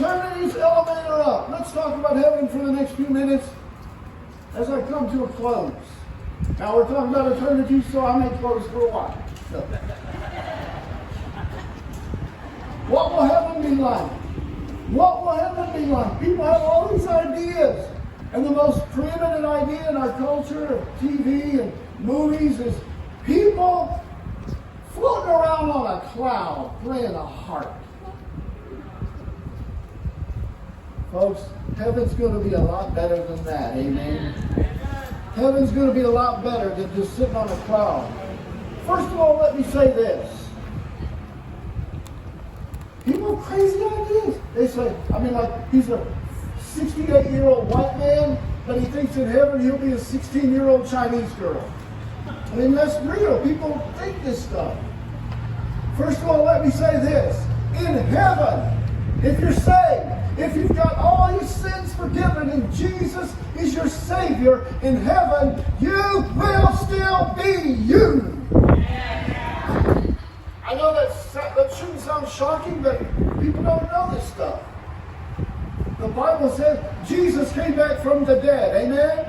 eternity's elevator up. Let's talk about heaven for the next few minutes as I come to a close. Now we're talking about eternity, so I may close for a while. So. What will heaven be like? What will heaven be like? People have all these ideas. And the most preeminent idea in our culture of TV and movies is people floating around on a cloud playing a harp. Folks, heaven's going to be a lot better than that. Amen. Heaven's going to be a lot better than just sitting on a cloud. First of all, let me say this. People have crazy ideas. They say, like he's a 68-year-old white man, but he thinks in heaven he'll be a 16-year-old Chinese girl. That's real. People think this stuff. First of all, let me say this. In heaven, if you're saved, if you've got all your sins forgiven and Jesus is your Savior, in heaven, you will still be you. I know that shouldn't sound shocking, but people don't know this stuff. The Bible says Jesus came back from the dead. Amen?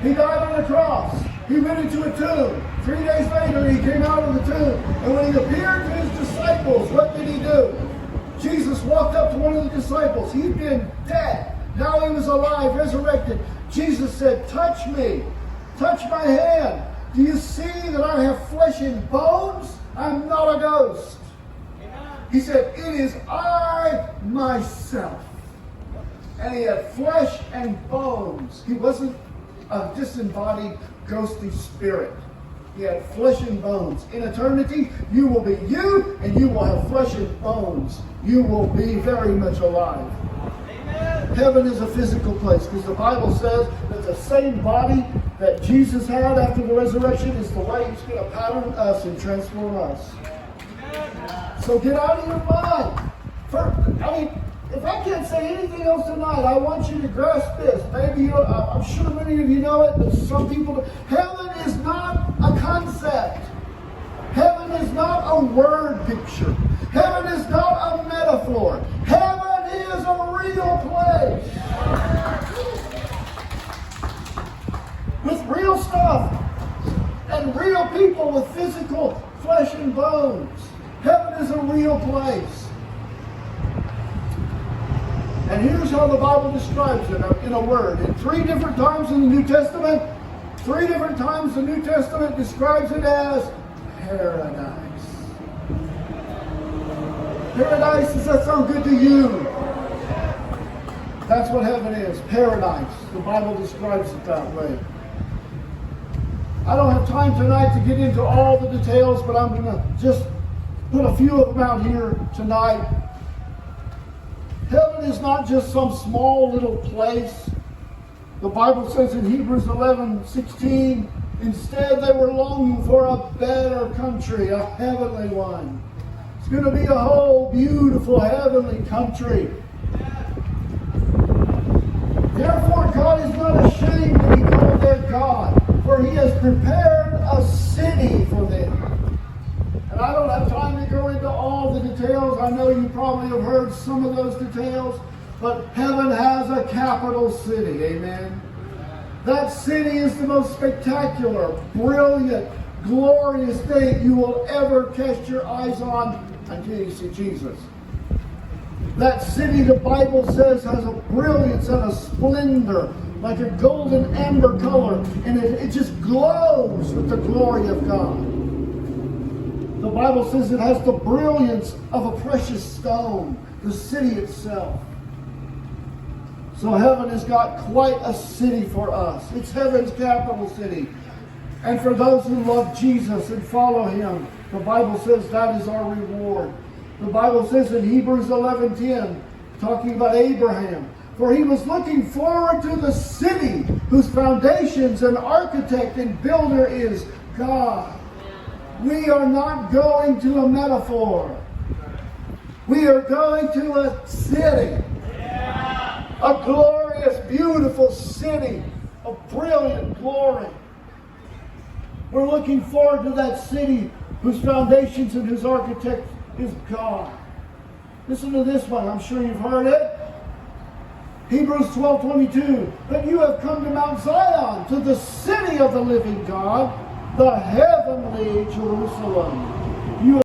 He died on the cross. He went into a tomb. 3 days later, he came out of the tomb. And when he appeared to his disciples, what did he do? Jesus walked up to one of the disciples. He'd been dead. Now he was alive, resurrected. Jesus said, touch me. Touch my hand. Do you see that I have flesh and bones? I'm not a ghost. He said, it is I myself. And he had flesh and bones. He wasn't a disembodied, ghostly spirit. He had flesh and bones. In eternity, you will be you, and you will have flesh and bones. You will be very much alive. Amen. Heaven is a physical place, because the Bible says that the same body that Jesus had after the resurrection is the way he's going to pattern us and transform us. Amen. So get out of your mind. If I can't say anything else tonight, I want you to grasp this. Maybe I'm sure many of you know it, but some people don't. Heaven is not a concept. Heaven is not a word picture. Heaven is not a metaphor. Heaven is a real place. With real stuff and real people with physical flesh and bones. Heaven is a real place. And here's how the Bible describes it in a word. In 3 different times in the New Testament, 3 different times the New Testament describes it as paradise. Paradise, does that sound good to you? That's what heaven is, paradise. The Bible describes it that way. I don't have time tonight to get into all the details, but I'm going to just put a few of them out here tonight. Heaven is not just some small little place. The Bible says in Hebrews 11:16, instead they were longing for a better country, a heavenly one. It's going to be a whole beautiful heavenly country. Therefore God is not ashamed to be called their God, for he has prepared a city for them. And I don't have time to go into all the details. I know you probably have heard some of those details. But heaven has a capital city. Amen. That city is the most spectacular, brilliant, glorious thing you will ever cast your eyes on until you see Jesus. That city, the Bible says, has a brilliance and a splendor, like a golden amber color. And it just glows with the glory of God. The Bible says it has the brilliance of a precious stone, the city itself. So heaven has got quite a city for us. It's heaven's capital city. And for those who love Jesus and follow him, the Bible says that is our reward. The Bible says in Hebrews 11:10, talking about Abraham, for he was looking forward to the city whose foundations and architect and builder is God. We are not going to a metaphor. We are going to a city. A glorious, beautiful city of brilliant glory. We're looking forward to that city whose foundations and whose architect is God. Listen to this one. I'm sure you've heard it. Hebrews 12:22. But you have come to Mount Zion, to the city of the living God, the heavenly Jerusalem. You